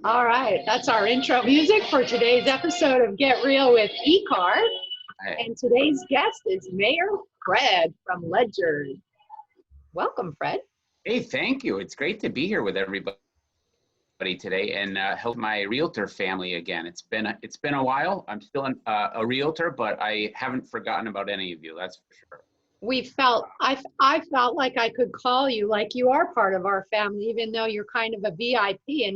All right, that's our intro music for today's episode of Get Real with ECAR. Hey, And today's guest is Mayor Fred from Ledyard. Welcome, Fred. hey, thank you. It's great to be here with everybody today and help my realtor family again. It's been a while. I'm still a realtor, but I haven't forgotten about any of you. That's for sure. I felt like I could call you like you are part of our family, even though you're kind of a VIP.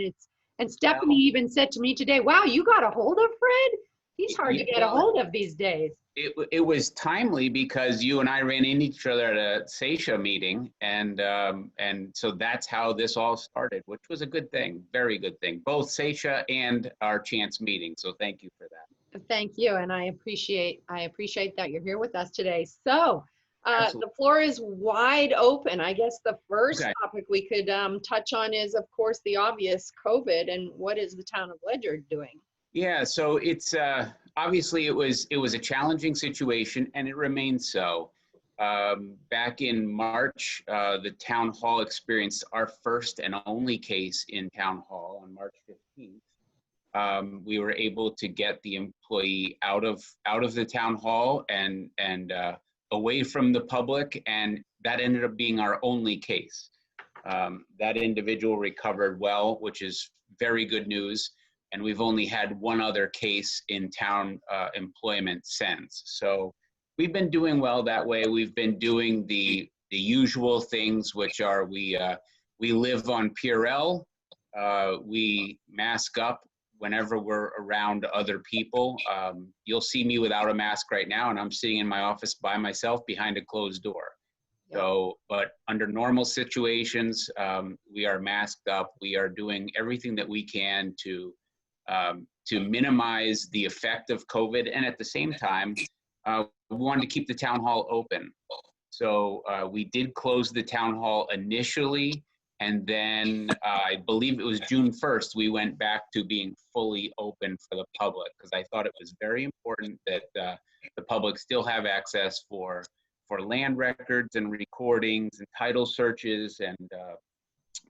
And Stephanie Well, even said to me today, "Wow, you got a hold of Fred? He's hard to get a well, hold of these days." it was timely because you and I ran into each other at a Seisha meeting, and so that's how this all started, which was a good thing, very good thing, both Seisha and our chance meeting. So thank you for that. Thank you, and I appreciate that you're here with us today. So, Absolutely. the floor is wide open. I guess the first Okay. topic we could touch on is, of course, the obvious COVID, and what is the town of Ledyard doing? Yeah, so it's obviously it was a challenging situation, and it remains so. Back in March, the town hall experienced our first and only case in town hall on March 15th. We were able to get the employee out of the town hall and away from the public, and that ended up being our only case. That individual recovered well, which is very good news. And we've only had one other case in town employment since. So we've been doing well that way. We've been doing the usual things, which are we live on Purell. We mask up whenever we're around other people. You'll see me without a mask right now, and I'm sitting in my office by myself behind a closed door. So, but under normal situations, we are masked up. We are doing everything that we can to minimize the effect of COVID, and at the same time, we wanted to keep the town hall open. So we did close the town hall initially, and then I believe it was June 1st, we went back to being fully open for the public, because I thought it was very important that the public still have access for land records and recordings and title searches and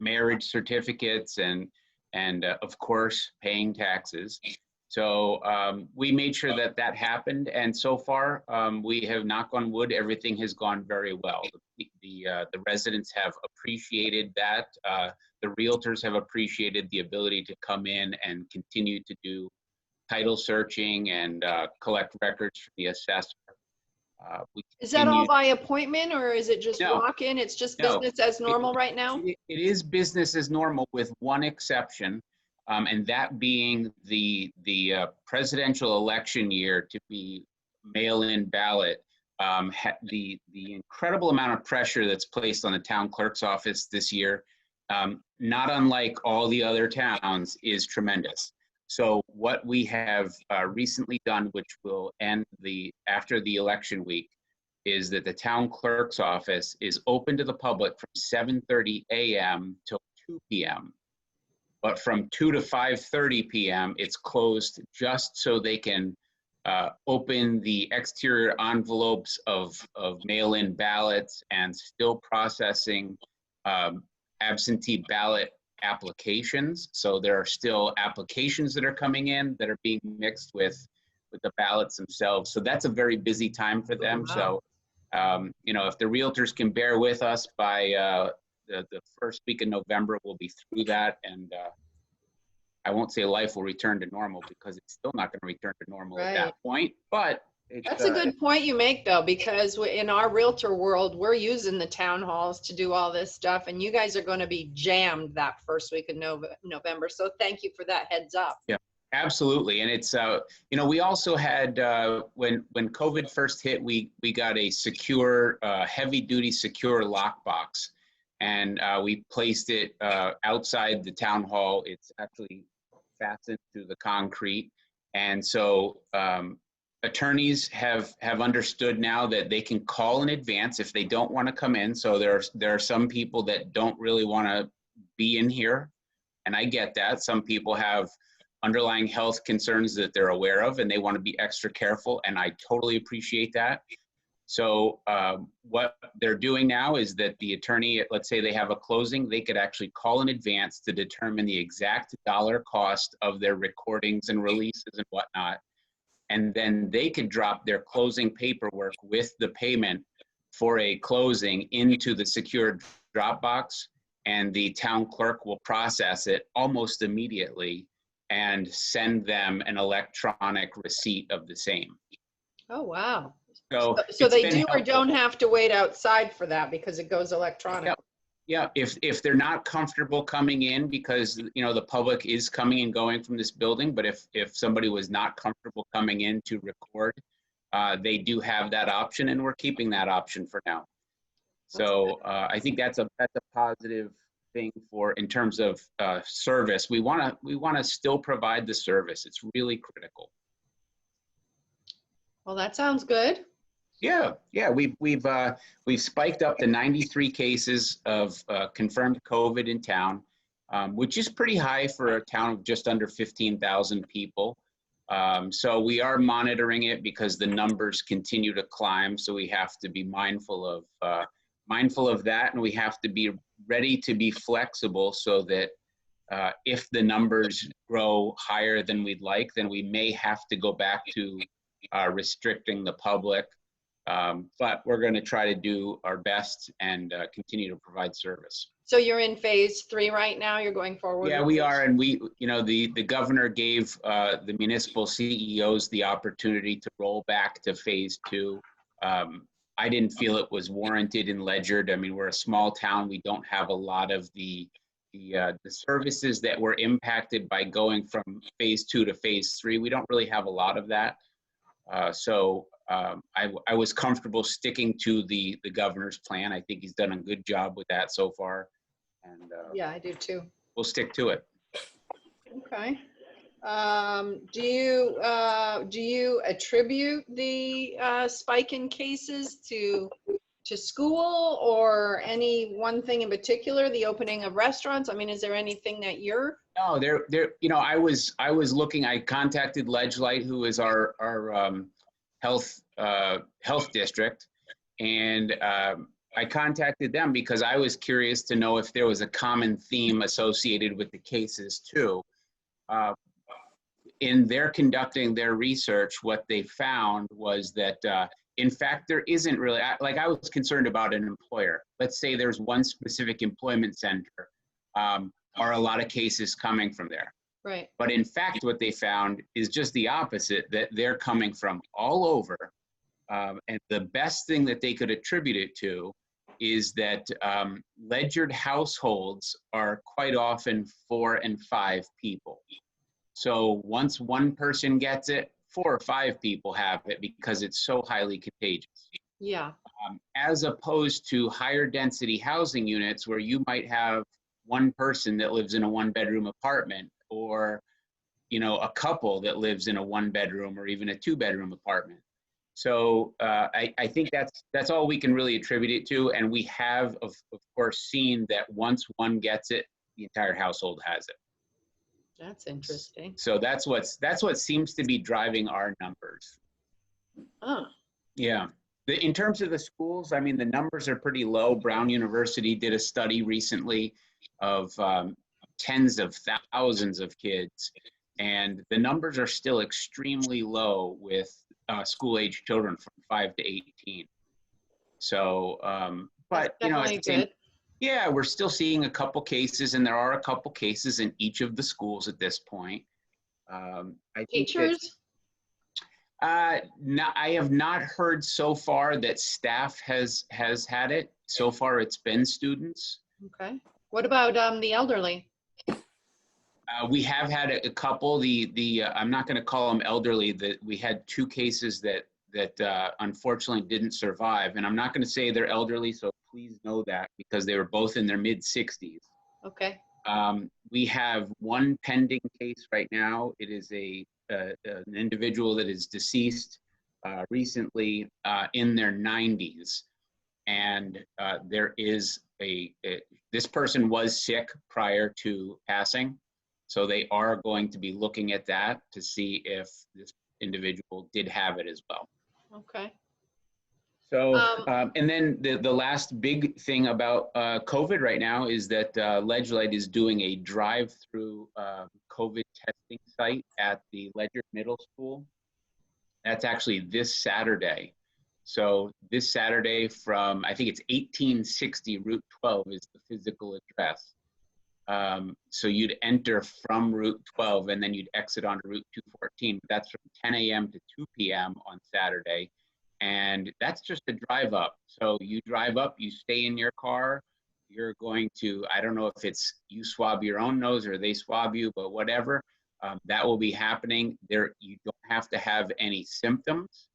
marriage certificates and of course paying taxes. So we made sure that that happened, and so far we have, knock on wood, everything has gone very well. The residents have appreciated that. The realtors have appreciated the ability to come in and continue to do title searching and collect records from the assessor. We Is that all continue. by appointment, or is it just No, walk-in? It's just no. business as normal right now? It is business as normal with one exception, and that being the presidential election year to be mail-in ballot. The incredible amount of pressure that's placed on the town clerk's office this year, not unlike all the other towns, is tremendous. So what we have recently done, which will end after the election week, is that the town clerk's office is open to the public from 7:30 a.m. till 2 p.m. But from 2 to 5:30 p.m., it's closed just so they can open the exterior envelopes of mail-in ballots and still processing absentee ballot applications. So there are still applications that are coming in that are being mixed with the ballots themselves. So that's a very busy time for them. Wow. So if the realtors can bear with us by the first week of November, we'll be through that. And I won't say life will return to normal, because it's still not going to return to normal at that point. But That's a good point you make, though, because in our realtor world, we're using the town halls to do all this stuff, and you guys are going to be jammed that first week of November. So thank you for that heads up. Yeah. Absolutely. And it's, we also had, when COVID first hit, we got a secure, heavy duty secure lockbox, and we placed it outside the town hall. It's actually fastened to the concrete. And so attorneys have understood now that they can call in advance if they don't want to come in. So there are some people that don't really want to be in here. And I get that. Some people have underlying health concerns that they're aware of, and they want to be extra careful, and I totally appreciate that. So what they're doing now is that the attorney, let's say they have a closing, they could actually call in advance to determine the exact dollar cost of their recordings and releases and whatnot. And then they could drop their closing paperwork with the payment for a closing into the secure Dropbox, and the town clerk will process it almost immediately and send them an electronic receipt of the same. Oh, wow. So, So it's they been do or helpful. don't have to wait outside for that because it goes electronic. Yep. Yeah, if they're not comfortable coming in, because the public is coming and going from this building, but if somebody was not comfortable coming in to record, they do have that option, and we're keeping that option for now. So I think that's a positive thing in terms of service. We want to still provide the service. It's really critical. Well, that sounds good. Yeah, we've spiked up to 93 cases of confirmed COVID in town, which is pretty high for a town of just under 15,000 people. So we are monitoring it because the numbers continue to climb. So we have to be mindful of that, and we have to be ready to be flexible so that if the numbers grow higher than we'd like, then we may have to go back to restricting the public. But we're going to try to do our best and continue to provide service. So you're in phase 3 right now? You're going forward? Yeah, we are. And the governor gave the municipal CEOs the opportunity to roll back to phase 2. I didn't feel it was warranted in Ledyard. I mean, we're a small town. We don't have a lot of the services that were impacted by going from phase 2 to phase 3. We don't really have a lot of that. So I was comfortable sticking to the governor's plan. I think he's done a good job with that so far. And yeah, I do too. We'll stick to it. Okay. Do you attribute the spike in cases to school, or any one thing in particular, the opening of restaurants? I mean, is there anything that you're? No, I was looking. I contacted Ledgelight, who is our health district, and I contacted them because I was curious to know if there was a common theme associated with the cases too. In their conducting their research, what they found was that in fact, there isn't really, like I was concerned about an employer. Let's say there's one specific employment center. Are a lot of cases coming from there? Right. But in fact, what they found is just the opposite, that they're coming from all over. And the best thing that they could attribute it to is that Ledyard households are quite often 4 and 5 people. So once one person gets it, 4 or 5 people have it because it's so highly contagious. Yeah. As opposed to higher density housing units where you might have one person that lives in a 1-bedroom apartment, or a couple that lives in a 1-bedroom or even a 2-bedroom apartment. So I think that's all we can really attribute it to. And we have, of course, seen that once one gets it, the entire household has it. That's interesting. So that's what seems to be driving our numbers. Oh. Yeah. In terms of the schools, I mean, the numbers are pretty low. Brown University did a study recently of tens of thousands of kids, and the numbers are still extremely low with school-age children from 5 to 18. So, but good. Yeah, we're still seeing a couple cases, and there are a couple cases in each of the schools at this point. Teachers? I have not heard so far that staff has had it. So far, it's been students. Okay. What about the elderly? We have had a couple. I'm not going to call them elderly. That we had 2 cases that unfortunately didn't survive, and I'm not going to say they're elderly. So please know that, because they were both in their mid-60s. Okay. We have one pending case right now. It is an individual that is deceased recently in their 90s, and there is this person was sick prior to passing, so they are going to be looking at that to see if this individual did have it as well. Okay. So, Um, and then the last big thing about COVID right now is that Ledgelight is doing a drive-through COVID testing site at the Ledyard Middle School. That's actually this Saturday. So this Saturday from, I think it's 1860 Route 12 is the physical address. So you'd enter from Route 12 and then you'd exit onto Route 214. That's from 10 a.m. to 2 p.m. on Saturday. And that's just a drive up. So you drive up, you stay in your car. You're going to, I don't know if it's you swab your own nose or they swab you, but whatever, that will be happening. There, you don't have to have any symptoms.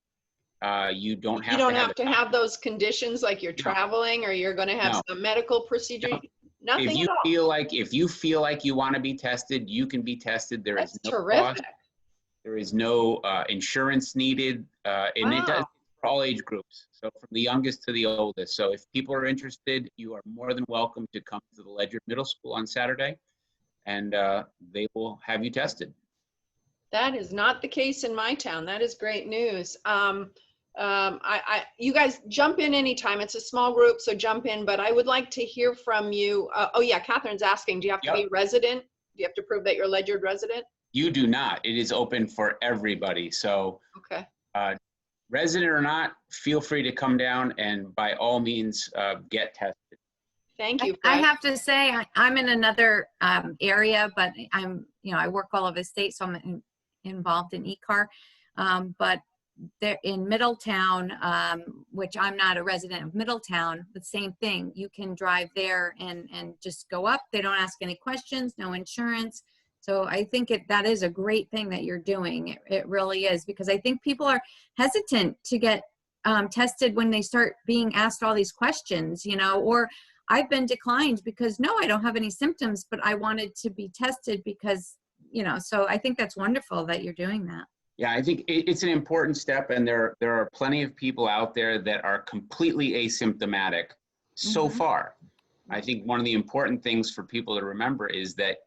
You don't you have to don't have have to have those conditions like you're no, traveling or you're going to have no, some medical procedure. no. If Nothing you at all. feel like you want to be tested, you can be tested. There is That's no terrific. cost. There is no insurance needed, and it does Wow. for all age groups. So from the youngest to the oldest. So if people are interested, you are more than welcome to come to the Ledyard Middle School on Saturday, and they will have you tested. That is not the case in my town. That is great news. You guys jump in anytime. It's a small group, so jump in, but I would like to hear from you. Oh yeah, Catherine's asking, do you have to be Yep. a resident? Do you have to prove that you're a Ledyard resident? You do not. It is open for everybody. So Okay. resident or not, feel free to come down and by all means get tested. Thank you, I Fred. have to say, I'm in another area, but I work all over the state, so I'm involved in ECAR. But there in Middletown, which I'm not a resident of Middletown, the same thing. You can drive there and just go up. They don't ask any questions, no insurance. So I think that is a great thing that you're doing. It really is, because I think people are hesitant to get tested when they start being asked all these questions, or I've been declined because no, I don't have any symptoms, but I wanted to be tested because, so I think that's wonderful that you're doing that. Yeah, I think it's an important step, and there are plenty of people out there that are completely asymptomatic so far. I think one of the important things for people to remember is that,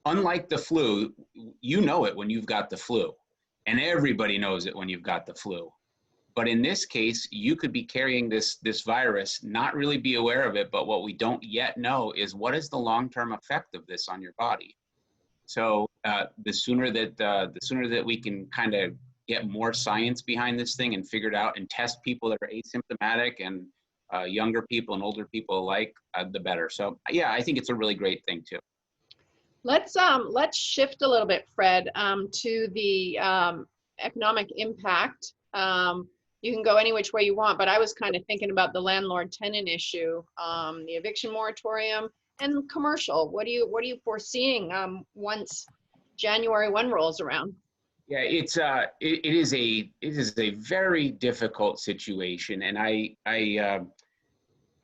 unlike the flu, you know it when you've got the flu, and everybody knows it when you've got the flu. But in this case, you could be carrying this virus, not really be aware of it, but what we don't yet know is what is the long-term effect of this on your body. So the sooner that we can kind of get more science behind this thing and figure it out and test people that are asymptomatic and younger people and older people alike, the better. So yeah, I think it's a really great thing too. Let's shift a little bit, Fred, to the economic impact. You can go any which way you want, but I was kind of thinking about the landlord-tenant issue, the eviction moratorium, and commercial. What are you foreseeing once January 1 rolls around? Yeah, it is a very difficult situation, and I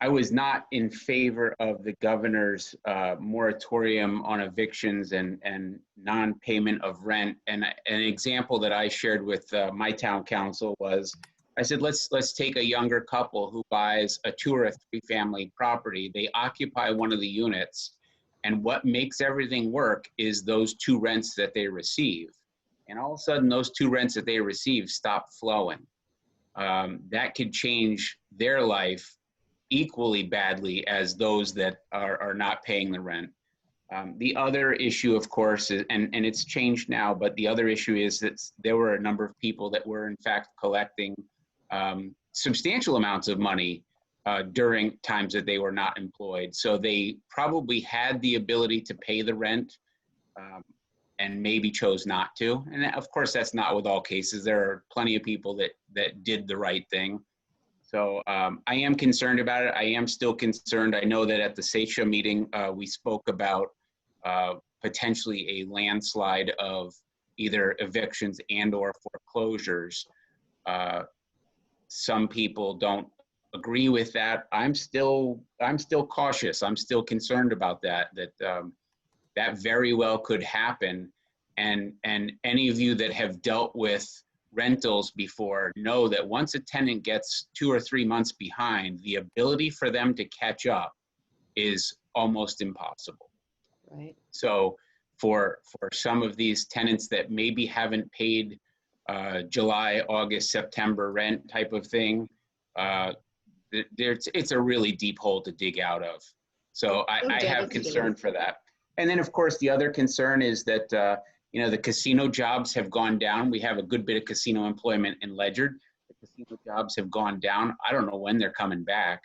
was not in favor of the governor's moratorium on evictions and non-payment of rent. And an example that I shared with my town council was, I said, let's take a younger couple who buys a 2 or 3 family property. They occupy one of the units, and what makes everything work is those 2 rents that they receive. And all of a sudden, those 2 rents that they receive stop flowing. That could change their life equally badly as those that are not paying the rent. The other issue, of course, is, and it's changed now, but the other issue is that there were a number of people that were in fact collecting substantial amounts of money during times that they were not employed. So they probably had the ability to pay the rent and maybe chose not to. And of course, that's not with all cases. There are plenty of people that did the right thing. So I am concerned about it. I am still concerned. I know that at the SACHA meeting, we spoke about potentially a landslide of either evictions and or foreclosures. Some people don't agree with that. I'm still cautious. I'm still concerned about that that very well could happen. And any of you that have dealt with rentals before know that once a tenant gets 2 or 3 months behind, the ability for them to catch up is almost impossible. Right. So for some of these tenants that maybe haven't paid July, August, September rent type of thing, it's a really deep hole to dig out of. So I have concern for that. And then, of course, the other concern is that, the casino jobs have gone down. We have a good bit of casino employment in Ledyard. The casino jobs have gone down. I don't know when they're coming back.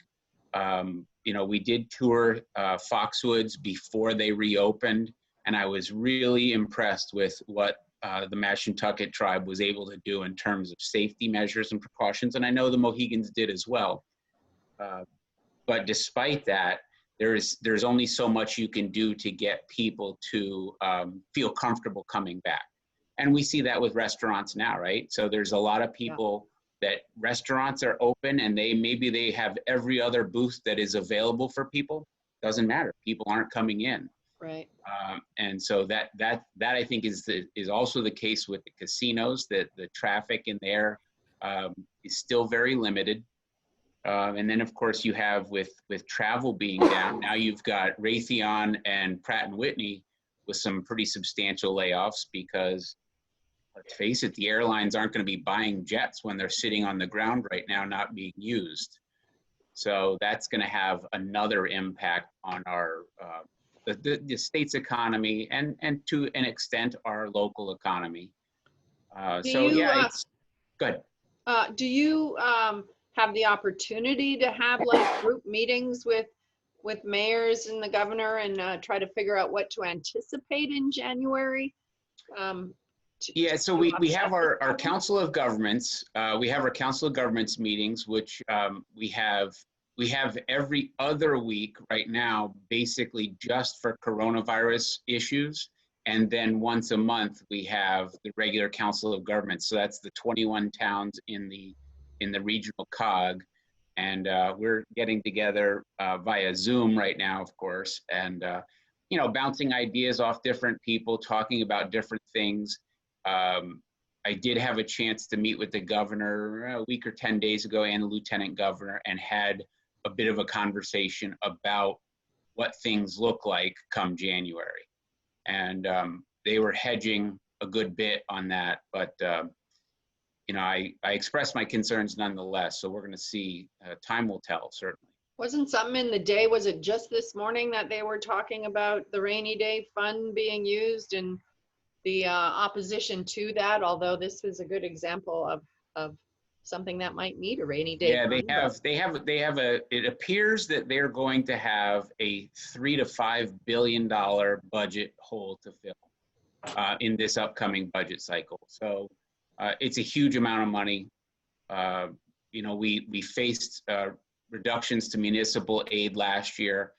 We did tour Foxwoods before they reopened, and I was really impressed with what the Mashantucket tribe was able to do in terms of safety measures and precautions, and I know the Mohegans did as well. But despite that, there's only so much you can do to get people to feel comfortable coming back. And we see that with restaurants now, right? So there's a lot of people that restaurants are open and maybe they have every other booth that is available for people. Doesn't matter. People aren't coming in. Right. And so that I think is also the case with the casinos, that the traffic in there is still very limited. And then, of course, you have with travel being down, now you've got Raytheon and Pratt & Whitney with some pretty substantial layoffs because, let's face it, the airlines aren't going to be buying jets when they're sitting on the ground right now not being used. So that's going to have another impact on our the state's economy and to an extent our local economy. It's good. Do you have the opportunity to have like group meetings with mayors and the governor and try to figure out what to anticipate in January? So we have our Council of Governments. We have our Council of Governments meetings, which we have every other week right now, basically just for coronavirus issues. And then once a month, we have the regular Council of Governments. So that's the 21 towns in the regional COG. And we're getting together via Zoom right now, of course, and bouncing ideas off different people, talking about different things. I did have a chance to meet with the governor a week or 10 days ago and the lieutenant governor and had a bit of a conversation about what things look like come January. And they were hedging a good bit on that, but I expressed my concerns nonetheless. So we're going to see. Time will tell, certainly. Wasn't something in the day, was it just this morning that they were talking about the rainy day fund being used and the opposition to that, although this was a good example of something that might need a rainy day fund? It appears that they're going to have a $3 to $5 billion budget hole to fill in this upcoming budget cycle. So it's a huge amount of money. We faced reductions to municipal aid last year.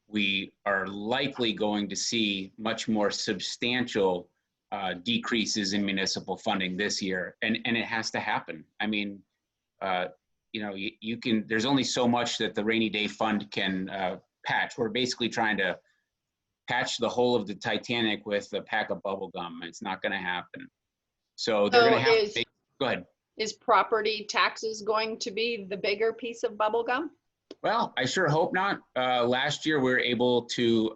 We are likely going to see much more substantial decreases in municipal funding this year, and it has to happen. I mean, there's only so much that the rainy day fund can patch. We're basically trying to patch the hole of the Titanic with a pack of bubble gum. It's not going to happen. So they're going to have to go ahead. Is property taxes going to be the bigger piece of bubble gum? Well, I sure hope not. Last year, we were able to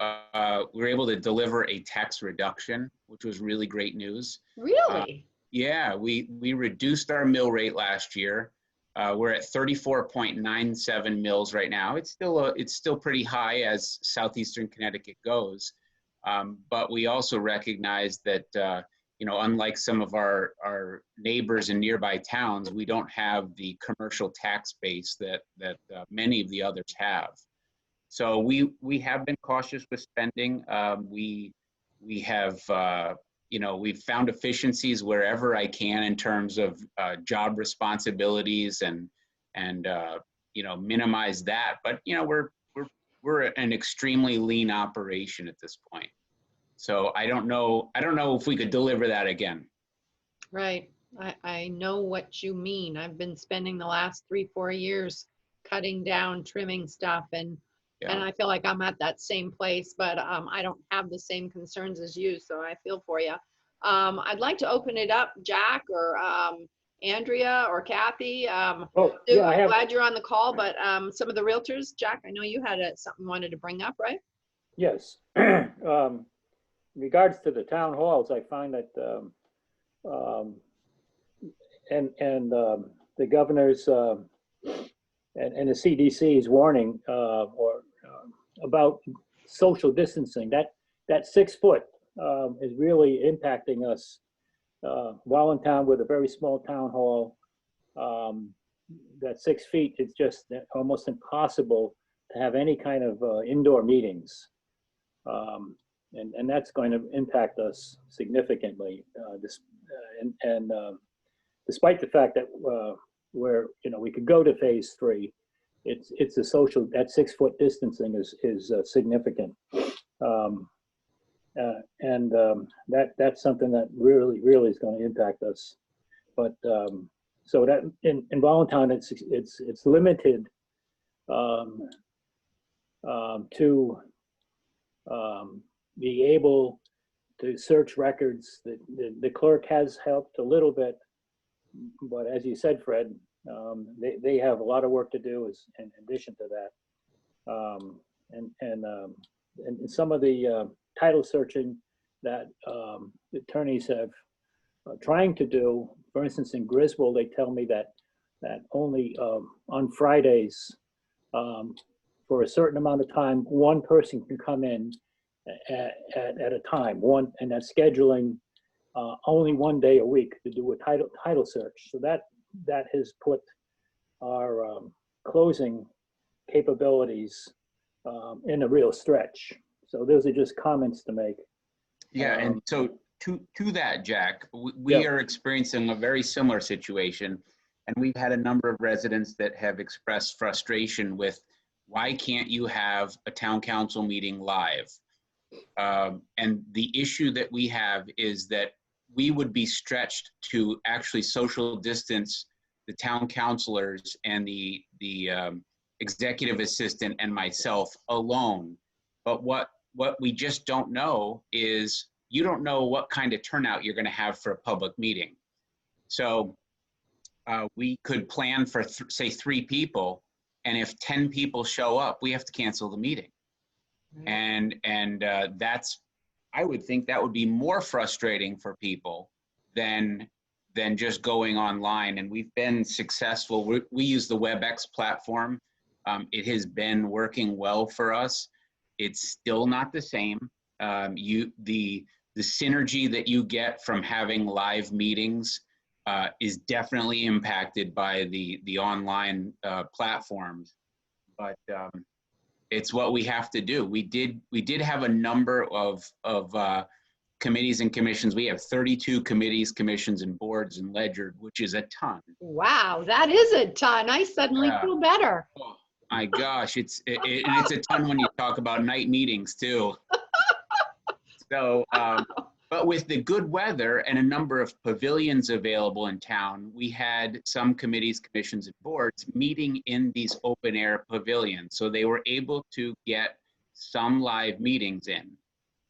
deliver a tax reduction, which was really great news. Really? We reduced our mill rate last year. We're at 34.97 mills right now. It's still pretty high as southeastern Connecticut goes, but we also recognize that unlike some of our neighbors in nearby towns, we don't have the commercial tax base that many of the others have. So we have been cautious with spending. We have we've found efficiencies wherever I can in terms of job responsibilities and minimize that. But we're an extremely lean operation at this point. So I don't know if we could deliver that again. Right. I know what you mean. I've been spending the last 3-4 years cutting down, trimming stuff, and I feel like I'm at that same place, but I don't have the same concerns as you, so I feel for you. I'd like to open it up, Jack or Andrea or Kathy. I'm glad you're on the call, but some of the realtors, Jack, I know you had something you wanted to bring up, right? Yes. In regards to the town halls, I find that um, and the governor's and the CDC's warning about social distancing. That 6 foot is really impacting us. Wallentown with a very small town hall, that 6 feet is just almost impossible to have any kind of indoor meetings. And that's going to impact us significantly. Despite the fact that we could go to phase 3, it's a social, that 6 foot distancing is significant. That's something that really is going to impact us. But so that in Voluntown, it's limited to be able to search records. The clerk has helped a little bit, but as you said, Fred, they have a lot of work to do in addition to that. And some of the title searching that the attorneys have trying to do, for instance, in Griswold, they tell me that only on Fridays, for a certain amount of time, one person can come in at a time, and that's scheduling only 1 day a week to do a title search. So that has put our closing capabilities in a real stretch. So those are just comments to make. Yeah, and so to that, Jack, we are experiencing a very similar situation, and we've had a number of residents that have expressed frustration with, why can't you have a town council meeting live? And the issue that we have is that we would be stretched to actually social distance the town councilors and the executive assistant and myself alone. But what we just don't know is, you don't know what kind of turnout you're going to have for a public meeting. So we could plan for say 3 people, and if 10 people show up, we have to cancel the meeting. And that's, I would think that would be more frustrating for people than just going online. And we've been successful. We use the WebEx platform. It has been working well for us. It's still not the same. The synergy that you get from having live meetings is definitely impacted by the online platforms, but it's what we have to do. We did have a number of committees and commissions. We have 32 committees, commissions, and boards in Ledger, which is a ton. Wow, that is a ton. I suddenly feel better. Oh my gosh, and it's a ton when you talk about night meetings too. So, but with the good weather and a number of pavilions available in town, we had some committees, commissions, and boards meeting in these open air pavilions. So they were able to get some live meetings in.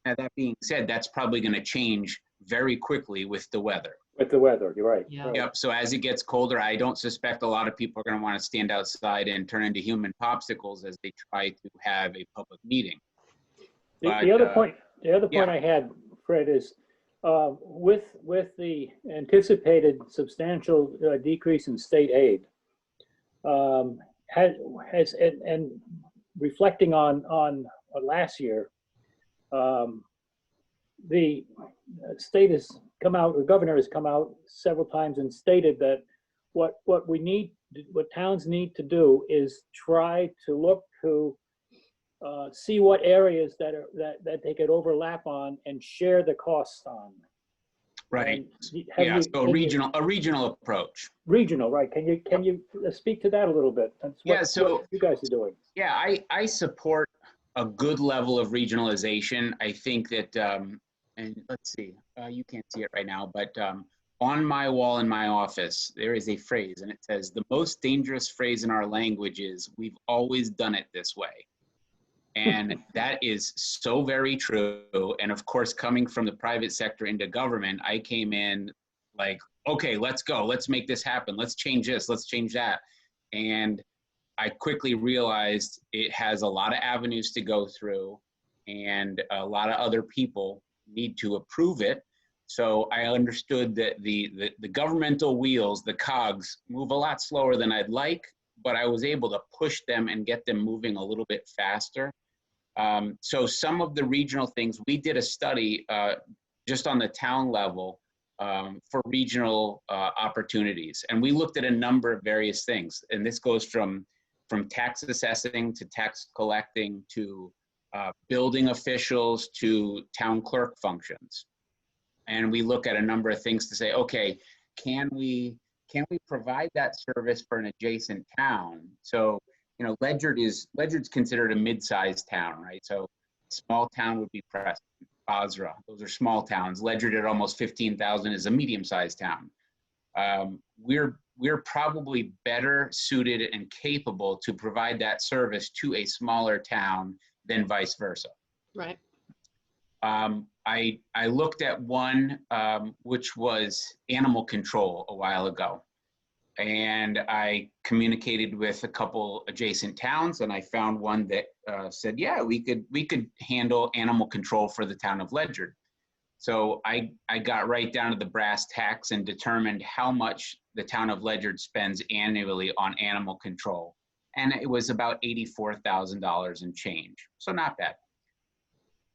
Now, that being said, that's probably going to change very quickly with the weather. With the weather, you're right. Yeah. Yep. So as it gets colder, I don't suspect a lot of people are going to want to stand outside and turn into human popsicles as they try to have a public meeting. The other point I had, Fred, is with the anticipated substantial decrease in state aid, and reflecting on last year, the state has come out, the governor has come out several times and stated that what towns need to do is try to look to see what areas that they could overlap on and share the costs on. Right. Yeah. So a regional approach. Regional, right? Can you speak to that a little bit? That's what you guys are doing. Yeah, I support a good level of regionalization. I think that, and let's see, you can't see it right now, but on my wall in my office, there is a phrase, and it says, the most dangerous phrase in our language is, we've always done it this way. And that is so very true. And of course, coming from the private sector into government, I came in like, okay, let's go. Let's make this happen. Let's change this. Let's change that. And I quickly realized it has a lot of avenues to go through, and a lot of other people need to approve it. So I understood that the governmental wheels, the cogs, move a lot slower than I'd like, but I was able to push them and get them moving a little bit faster. So some of the regional things, we did a study just on the town level for regional opportunities. And we looked at a number of various things. And this goes from tax assessing to tax collecting to building officials to town clerk functions. And we look at a number of things to say, okay, can we provide that service for an adjacent town? So, you know, Ledyard's considered a mid-sized town, right? So small town would be Preston, Basra. Those are small towns. Ledyard at almost 15,000 is a medium-sized town. We're probably better suited and capable to provide that service to a smaller town than vice versa. Right. I looked at one which was animal control a while ago, and I communicated with a couple adjacent towns, and I found one that said, yeah, we could handle animal control for the town of Ledyard. So I got right down to the brass tacks and determined how much the town of Ledyard spends annually on animal control, and it was about $84,000 and change. So not bad.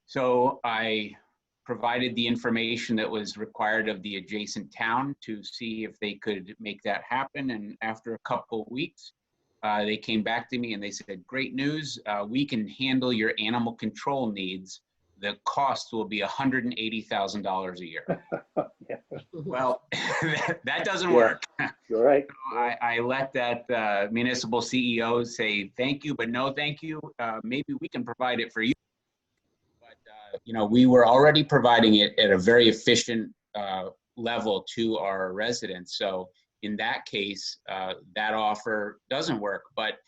So I provided the information that was required of the adjacent town to see if they could make that happen. And after a couple of weeks, they came back to me and they said, great news, we can handle your animal control needs. The cost will be $180,000 a year. Yeah. Well, that doesn't work. You're right. I let that municipal CEO say, thank you, but no thank you. Maybe we can provide it for you. You know, we were already providing it at a very efficient level to our residents. So in that case, that offer doesn't work. But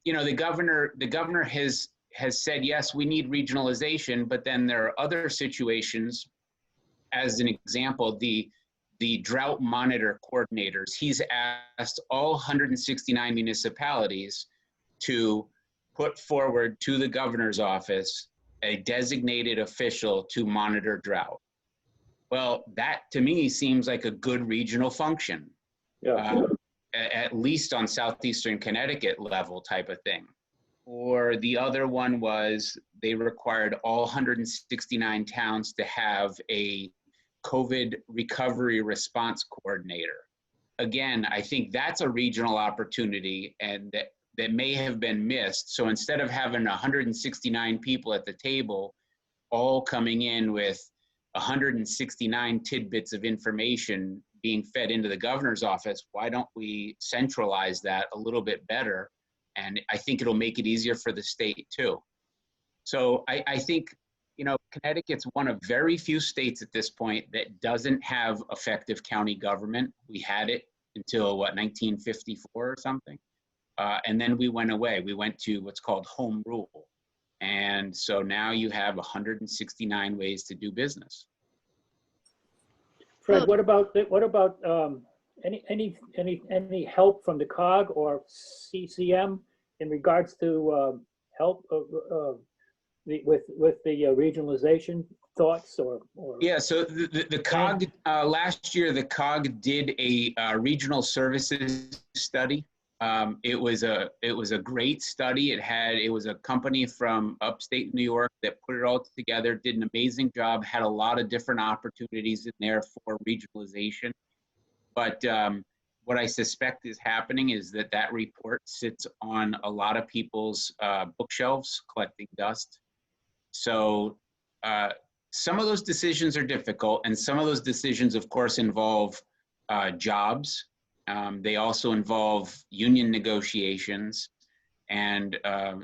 you know, the governor has said, yes, we need regionalization, but then there are other situations. As an example, the drought monitor coordinators, he's asked all 169 municipalities to put forward to the governor's office a designated official to monitor drought. Well, that to me seems like a good regional function, Yeah. at least on southeastern Connecticut level type of thing. Or the other one was they required all 169 towns to have a COVID recovery response coordinator. Again, I think that's a regional opportunity and that may have been missed. So instead of having 169 people at the table, all coming in with 169 tidbits of information being fed into the governor's office, why don't we centralize that a little bit better? And I think it'll make it easier for the state too. So I think, you know, Connecticut's one of very few states at this point that doesn't have effective county government. We had it until what, 1954 or something? And then we went away. We went to what's called home rule. And so now you have 169 ways to do business. Fred, what about any help from the COG or CCM in regards to help with the regionalization thoughts or? Yeah, so the COG last year, the COG did a regional services study. It was a great study. It was a company from upstate New York that put it all together, did an amazing job, had a lot of different opportunities in there for regionalization. But what I suspect is happening is that report sits on a lot of people's bookshelves collecting dust. So some of those decisions are difficult, and some of those decisions, of course, involve jobs. They also involve union negotiations, and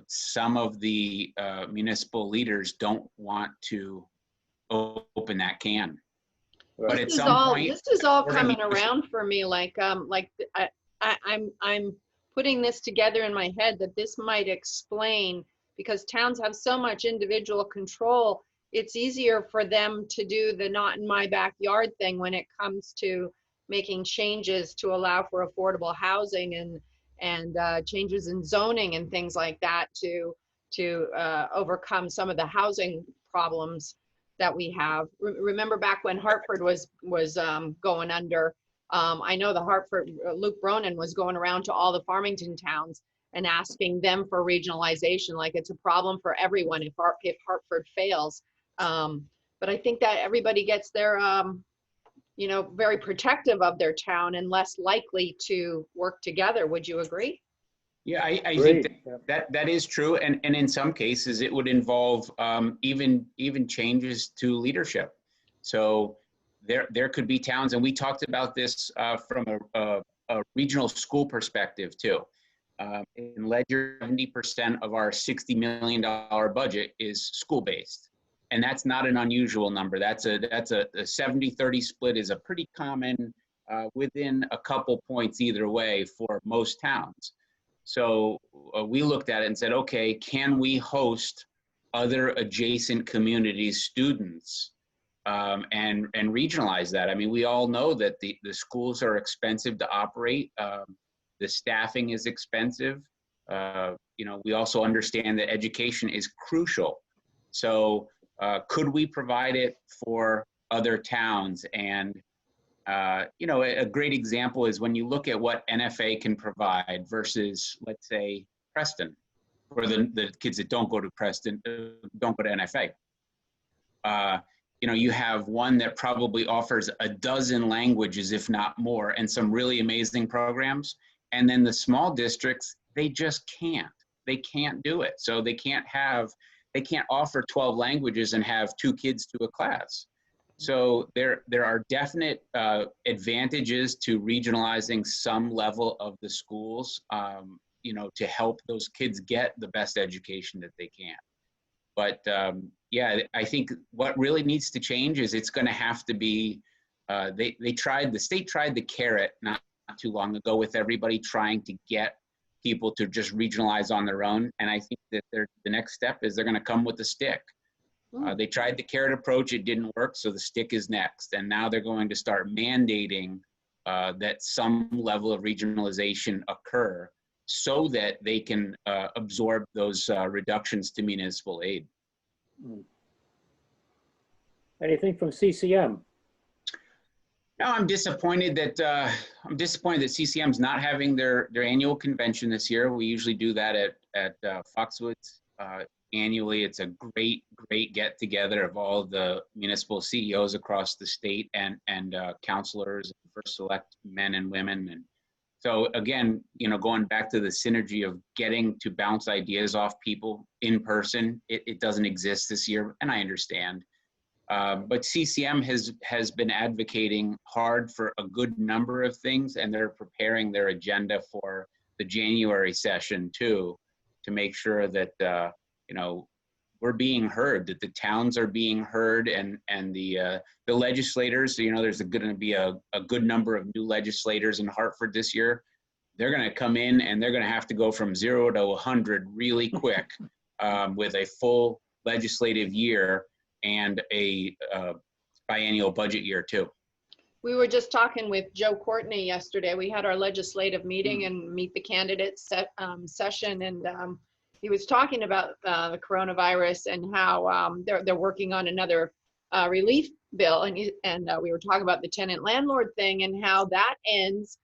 some of the municipal leaders don't want to open that can. But at some point, this is all coming around for me. Like I'm putting this together in my head that this might explain, because towns have so much individual control. It's easier for them to do the not in my backyard thing when it comes to making changes to allow for affordable housing and changes in zoning and things like that to overcome some of the housing problems. that we have. Remember back when Hartford was going under, I know the Hartford, Luke Bronin was going around to all the Farmington towns and asking them for regionalization, like it's a problem for everyone if Hartford fails. But I think that everybody gets their, you know, very protective of their town and less likely to work together. Would you agree? Yeah, I Great. think that is true, and in some cases it would involve even changes to leadership. So there could be towns, and we talked about this from a regional school perspective too. In Ledger, 70% of our $60 million budget is school-based, and that's not an unusual number. That's a 70-30 split is a pretty common within a couple points either way for most towns. So we looked at it and said, okay, can we host other adjacent communities' students and regionalize that? I mean, we all know that the schools are expensive to operate. The staffing is expensive. You know, we also understand that education is crucial. So could we provide it for other towns? And you know, a great example is when you look at what NFA can provide versus, let's say, Preston, for the kids that don't go to Preston, don't go to NFA. You know, you have one that probably offers a dozen languages, if not more, and some really amazing programs. And then the small districts, they just can't. They can't do it. So they can't offer 12 languages and have 2 kids to a class. So there are definite advantages to regionalizing some level of the schools, you know, to help those kids get the best education that they can. But yeah, I think what really needs to change is it's going to have to be, the state tried the carrot not too long ago with everybody trying to get people to just regionalize on their own. And I think that the next step is they're going to come with the stick. They tried the carrot approach, it didn't work, so the stick is next. And now they're going to start mandating that some level of regionalization occur so that they can absorb those reductions to municipal aid. Anything from CCM? No, I'm disappointed that CCM's not having their annual convention this year. We usually do that at Foxwoods. Annually. It's a great get together of all the municipal CEOs across the state and councilors, first select men and women. And so again, you know, going back to the synergy of getting to bounce ideas off people in person, it doesn't exist this year, and I understand. But CCM has been advocating hard for a good number of things, and they're preparing their agenda for the January session too, to make sure that you know, we're being heard, that the towns are being heard, and the legislators, you know, there's going to be a good number of new legislators in Hartford this year. They're going to come in and they're going to have to go from 0 to 100 really quick with a full legislative year and a biennial budget year too. We were just talking with Joe Courtney yesterday. We had our legislative meeting and meet the candidates session, and he was talking about the coronavirus and how they're working on another relief bill, and we were talking about the tenant landlord thing and how that ends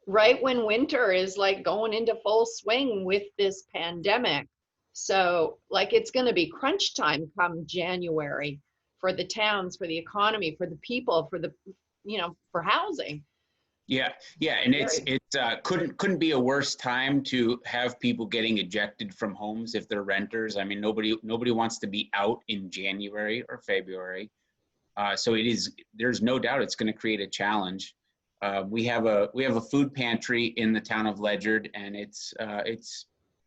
right when winter is like going into full swing with this pandemic. So like it's going to be crunch time come January for the towns, for the economy, for the people, for the, you know, for housing. Yeah, and it couldn't be a worse time to have people getting ejected from homes if they're renters. I mean, nobody wants to be out in January or February. So there's no doubt it's going to create a challenge. We have a food pantry in the town of Ledyard, and it's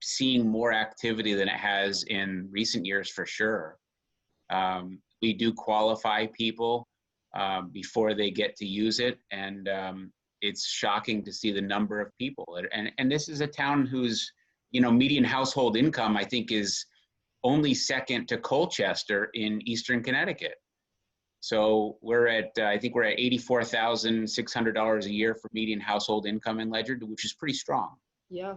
seeing more activity than it has in recent years for sure. We do qualify people before they get to use it, and it's shocking to see the number of people. And this is a town whose, you know, median household income, I think, is only second to Colchester in Eastern Connecticut. So I think we're at $84,600 a year for median household income in Ledyard, which is pretty strong. Yeah.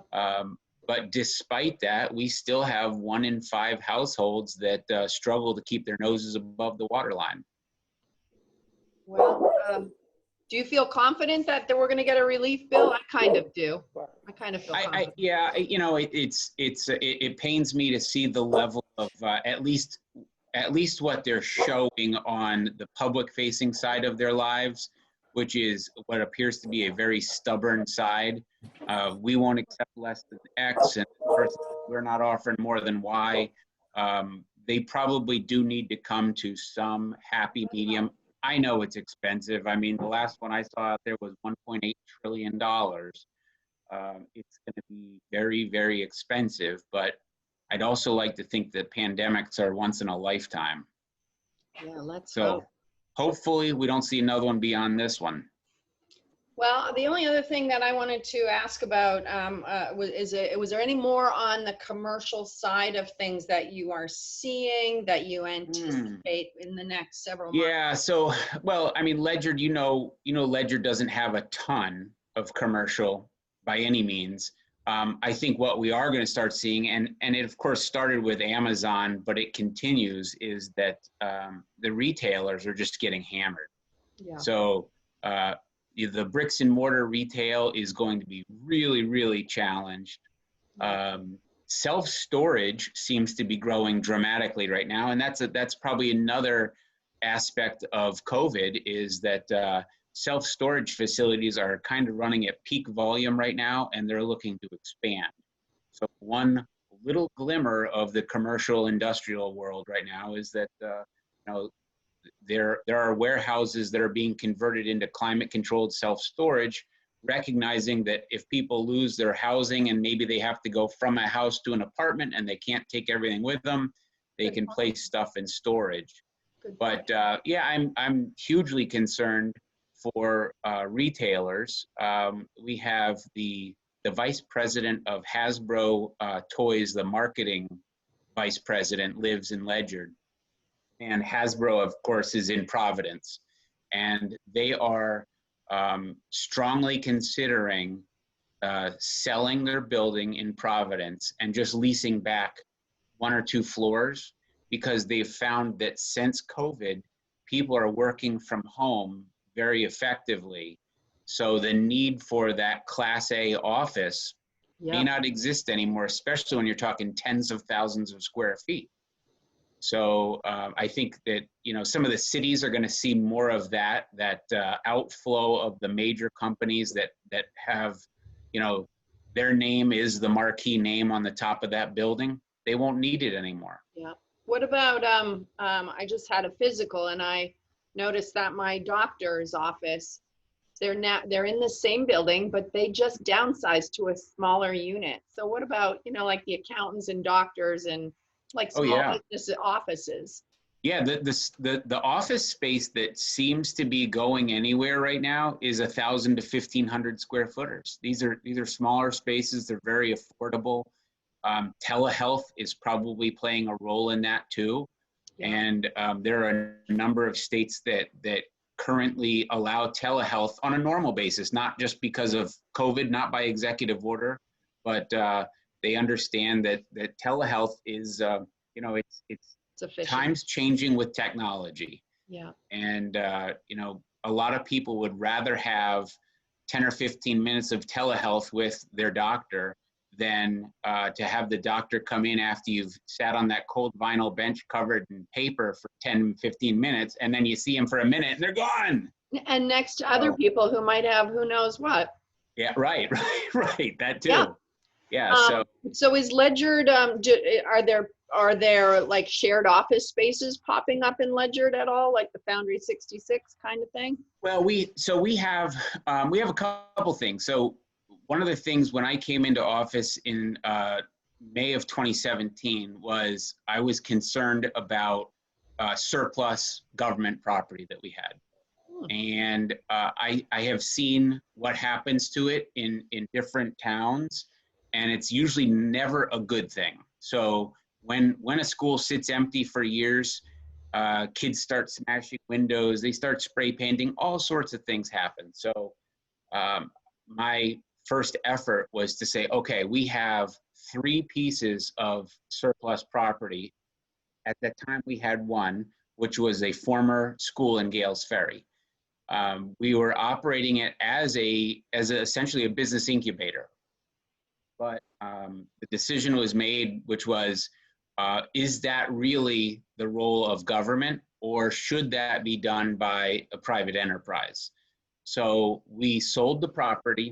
But despite that, we still have 1 in 5 households that struggle to keep their noses above the water line. Well, do you feel confident that we're going to get a relief bill? I kind of do. I kind of feel confident. Yeah, you know, it pains me to see the level of at least what they're showing on the public-facing side of their lives, which is what appears to be a very stubborn side. We won't accept less than X, and we're not offering more than Y. They probably do need to come to some happy medium. I know it's expensive. I mean, the last one I saw out there was $1.8 trillion. It's going to be very, very expensive, but I'd also like to think that pandemics are once in a lifetime. Yeah, let's So hope. hopefully we don't see another one beyond this one. Well, the only other thing that I wanted to ask about was there any more on the commercial side of things that you are seeing that you anticipate in the next several months? Yeah, so, well, I mean, Ledyard, you know, Ledyard doesn't have a ton of commercial by any means. I think what we are going to start seeing, and it of course started with Amazon, but it continues, is that the retailers are just getting hammered. Yeah. So the bricks and mortar retail is going to be really, really challenged. Self-storage seems to be growing dramatically right now, and that's probably another aspect of COVID, is that self-storage facilities are kind of running at peak volume right now, and they're looking to expand. So one little glimmer of the commercial industrial world right now is that you know, there are warehouses that are being converted into climate-controlled self-storage, recognizing that if people lose their housing and maybe they have to go from a house to an apartment and they can't take everything with them, they can place stuff in storage. But yeah, I'm hugely concerned for retailers. We have the vice president of Hasbro Toys, the marketing vice president, lives in Ledyard. And Hasbro, of course, is in Providence. And they are strongly considering selling their building in Providence and just leasing back 1 or 2 floors, because they've found that since COVID, people are working from home very effectively. So the need for that Class A office may not exist anymore, especially when you're talking tens of thousands of square feet. So I think that, you know, some of the cities are going to see more of that outflow of the major companies that have, you know, their name is the marquee name on the top of that building. They won't need it anymore. Yeah. What about, I just had a physical and I noticed that my doctor's office, they're in the same building, but they just downsized to a smaller unit. So what about, you know, like the accountants and doctors and like small business offices? Yeah, the office space that seems to be going anywhere right now is 1,000 to 1,500 square footers. These are smaller spaces. They're very affordable. Telehealth is probably playing a role in that too. Yeah. And there are a number of states that currently allow telehealth on a normal basis, not just because of COVID, not by executive order, but they understand that telehealth is, you know, it's times changing with technology. Yeah. And, you know, a lot of people would rather have 10 or 15 minutes of telehealth with their doctor than to have the doctor come in after you've sat on that cold vinyl bench covered in paper for 10, 15 minutes, and then you see them for a minute and they're gone. And next to other people who might have who knows what. Yeah, right, that too. Yeah, so is Ledyard, are there like shared office spaces popping up in Ledyard at all, like the Foundry 66 kind of thing? Well, we have a couple things. So one of the things when I came into office in May of 2017 was I was concerned about surplus government property that we had. And I have seen what happens to it in different towns, and it's usually never a good thing. So when a school sits empty for years, kids start smashing windows, they start spray painting, all sorts of things happen. So my first effort was to say, okay, we have 3 pieces of surplus property. At that time, we had one, which was a former school in Gales Ferry. We were operating it as essentially a business incubator. But the decision was made, which was, is that really the role of government, or should that be done by a private enterprise? So we sold the property.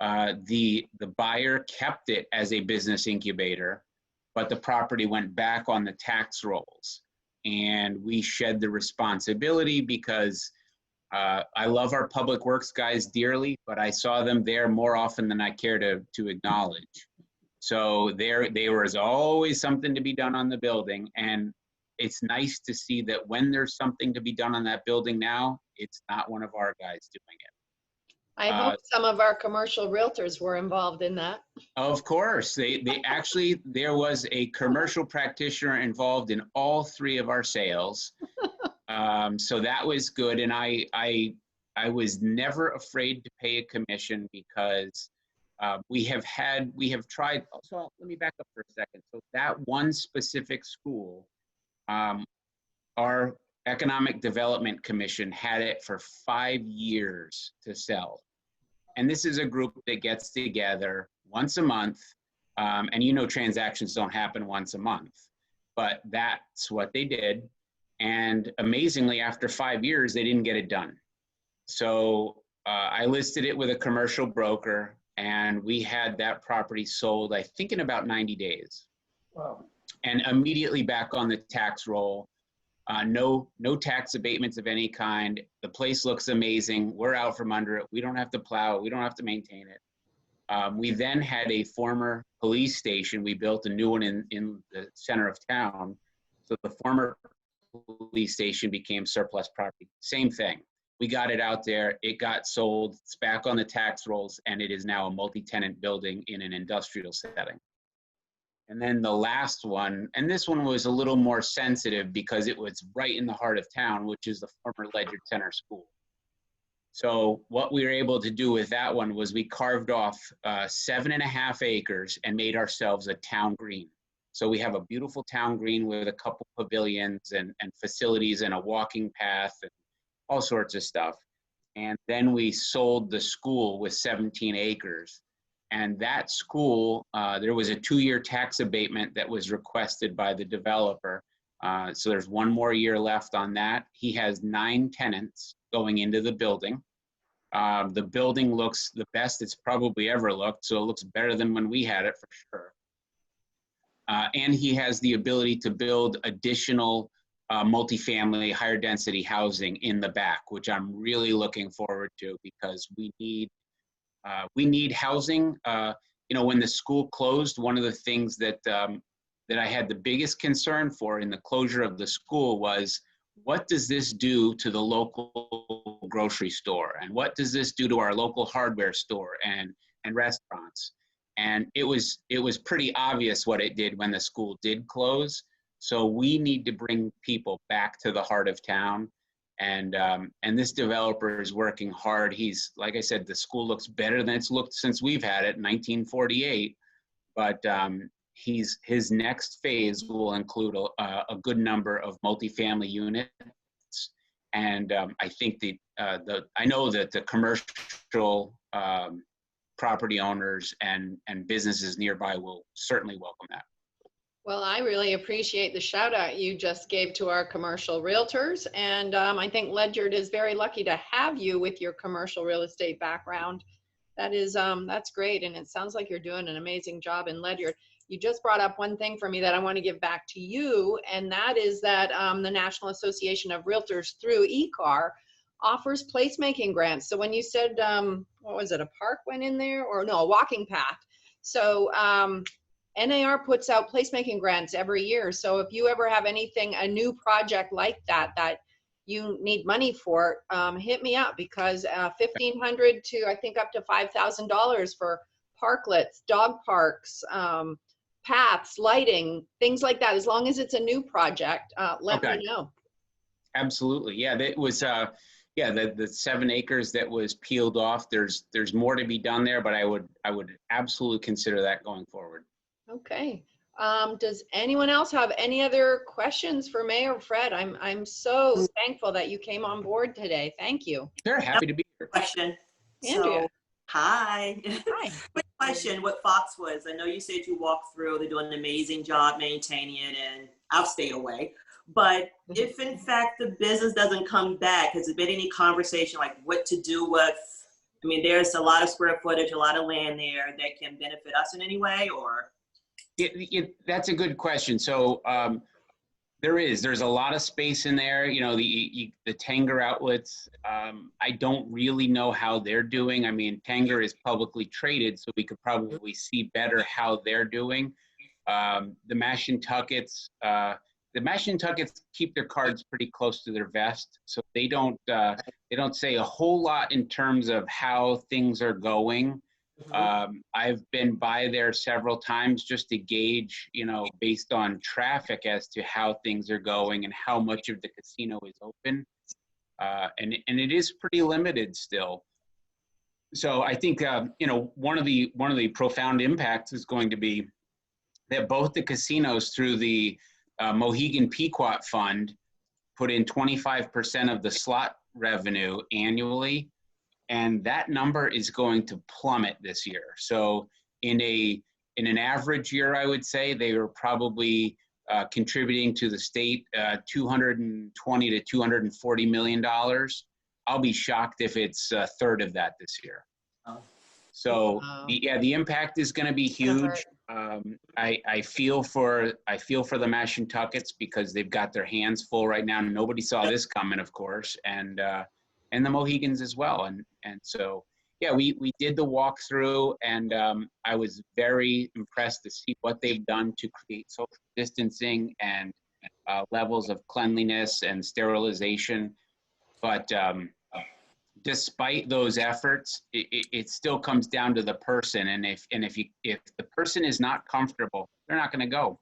The buyer kept it as a business incubator, but the property went back on the tax rolls. And we shed the responsibility because I love our public works guys dearly, but I saw them there more often than I care to acknowledge. So there was always something to be done on the building. And it's nice to see that when there's something to be done on that building now, it's not one of our guys doing it. I hope some of our commercial realtors were involved in that. Of course, they actually, there was a commercial practitioner involved in all 3 of our sales. So that was good. And I was never afraid to pay a commission because we have tried. So let me back up for a second. So that one specific school, our Economic Development Commission had it for 5 years to sell. And this is a group that gets together once a month. And you know, transactions don't happen once a month, but that's what they did. And amazingly, after 5 years, they didn't get it done. So I listed it with a commercial broker, and we had that property sold, I think, in about 90 days. Wow. And immediately back on the tax roll. No tax abatements of any kind. The place looks amazing. We're out from under it. We don't have to plow. We don't have to maintain it. We then had a former police station. We built a new one in the center of town. So the former police station became surplus property. Same thing. We got it out there. It got sold. It's back on the tax rolls, and it is now a multi-tenant building in an industrial setting. And then the last one, and this one was a little more sensitive because it was right in the heart of town, which is the former Ledyard Center School. So what we were able to do with that one was we carved off 7.5 acres and made ourselves a town green. So we have a beautiful town green with a couple pavilions and facilities and a walking path and all sorts of stuff. And then we sold the school with 17 acres. And that school, there was a 2-year tax abatement that was requested by the developer. So there's 1 more year left on that. He has 9 tenants going into the building. The building looks the best it's probably ever looked, so it looks better than when we had it for sure. And he has the ability to build additional multifamily, higher density housing in the back, which I'm really looking forward to because we need housing. You know, when the school closed, one of the things that I had the biggest concern for in the closure of the school was, what does this do to the local grocery store? And what does this do to our local hardware store and restaurants? And it was pretty obvious what it did when the school did close. So we need to bring people back to the heart of town. And this developer is working hard. He's, like I said, the school looks better than it's looked since we've had it in 1948. But his next phase will include a good number of multifamily units. And I think I know that the commercial property owners and businesses nearby will certainly welcome that. Well, I really appreciate the shout out you just gave to our commercial realtors. And I think Ledyard is very lucky to have you with your commercial real estate background. That's great. And it sounds like you're doing an amazing job in Ledyard. You just brought up one thing for me that I want to give back to you. And that is that the National Association of Realtors through ECAR offers placemaking grants. So when you said, what was it, a park went in there, or no, a walking path. So NAR puts out placemaking grants every year. So if you ever have anything, a new project like that you need money for, hit me up, because $1,500 to I think up to $5,000 for parklets, dog parks, paths, lighting, things like that. As long as it's a new project, let me know. Absolutely, yeah. That was the 7 acres that was peeled off. There's more to be done there, but I would absolutely consider that going forward. Okay. Does anyone else have any other questions for Mayor Fred? I'm so thankful that you came on board today. Thank you. They're happy to be here. Question. Andrea. So, hi. Hi. Quick question with Foxwoods. I know you said you walked through, they're doing an amazing job maintaining it, and I'll stay away. But if in fact the business doesn't come back, has there been any conversation like what to do with, I mean, there's a lot of square footage, a lot of land there that can benefit us in any way, or? That's a good question. So there's a lot of space in there. You know, the Tanger outlets, I don't really know how they're doing. I mean, Tanger is publicly traded, so we could probably see better how they're doing. The Mashantuckets keep their cards pretty close to their vest, so they don't say a whole lot in terms of how things are going. I've been by there several times just to gauge, you know, based on traffic as to how things are going and how much of the casino is open. And it is pretty limited still. So I think, you know, one of the profound impacts is going to be that both the casinos through the Mohegan Pequot Fund put in 25% of the slot revenue annually. And that number is going to plummet this year. So in an average year, I would say they were probably contributing to the state $220 to $240 million. I'll be shocked if it's a third of that this year. So the impact is going to be huge. I feel for the Mashantuckets because they've got their hands full right now. Nobody saw this coming, of course, and the Mohegans as well. And so, yeah, we did the walkthrough, and I was very impressed to see what they've done to create social distancing and levels of cleanliness and sterilization. But despite those efforts, it still comes down to the person. And if the person is not comfortable, they're not going to go.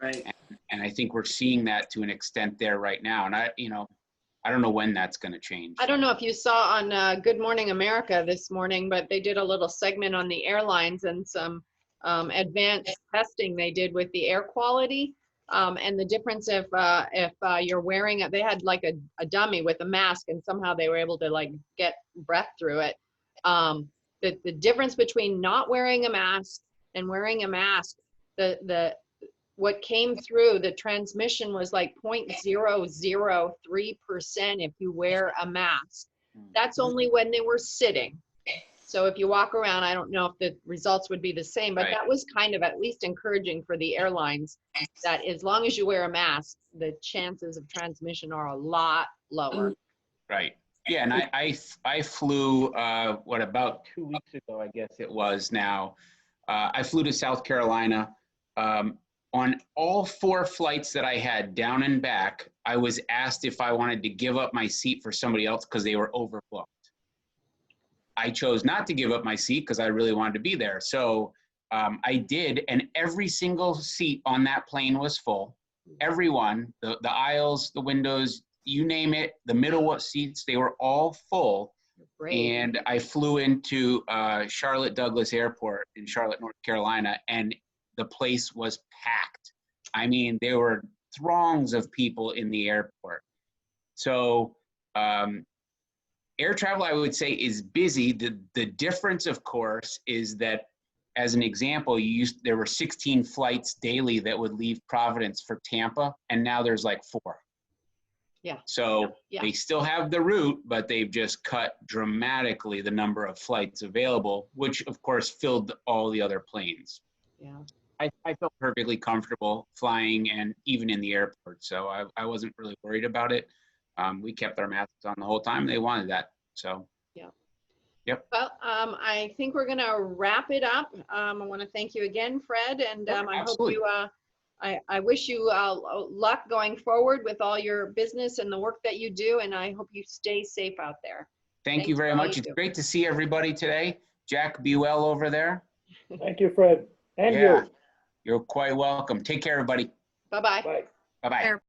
Right. And I think we're seeing that to an extent there right now. And I don't know when that's going to change. I don't know if you saw on Good Morning America this morning, but they did a little segment on the airlines and some advanced testing they did with the air quality and the difference if you're wearing it. They had like a dummy with a mask, and somehow they were able to like get breath through it. The difference between not wearing a mask and wearing a mask, what came through, the transmission was like 0.003% if you wear a mask. That's only when they were sitting. So if you walk around, I don't know if the results would be the same, but that was kind of at least encouraging for the airlines, that as long as you wear a mask, the chances of transmission are a lot lower. Right. Yeah, and I flew, about 2 weeks ago, I guess it was now. I flew to South Carolina. On all 4 flights that I had down and back, I was asked if I wanted to give up my seat for somebody else because they were overbooked. I chose not to give up my seat because I really wanted to be there. So I did, and every single seat on that plane was full. Everyone, the aisles, the windows, you name it, the middle seats, they were all full. Great. And I flew into Charlotte Douglas Airport in Charlotte, North Carolina, and the place was packed. I mean, there were throngs of people in the airport. So air travel, I would say, is busy. The difference, of course, is that, as an example, there were 16 flights daily that would leave Providence for Tampa, and now there's like 4. Yeah. So they still have the route, but they've just cut dramatically the number of flights available, which of course filled all the other planes. Yeah. I felt perfectly comfortable flying and even in the airport, so I wasn't really worried about it. We kept our masks on the whole time. They wanted that, so. Yeah. Yep. Well, I think we're going to wrap it up. I want to thank you again, Fred, and I hope you, I wish you luck going forward with all your business and the work that you do, and I hope you stay safe out there. Thank you very much. It's great to see everybody today. Jack, be well over there. Thank you, Fred. And you. You're quite welcome. Take care, everybody. Bye-bye. Bye. Bye-bye.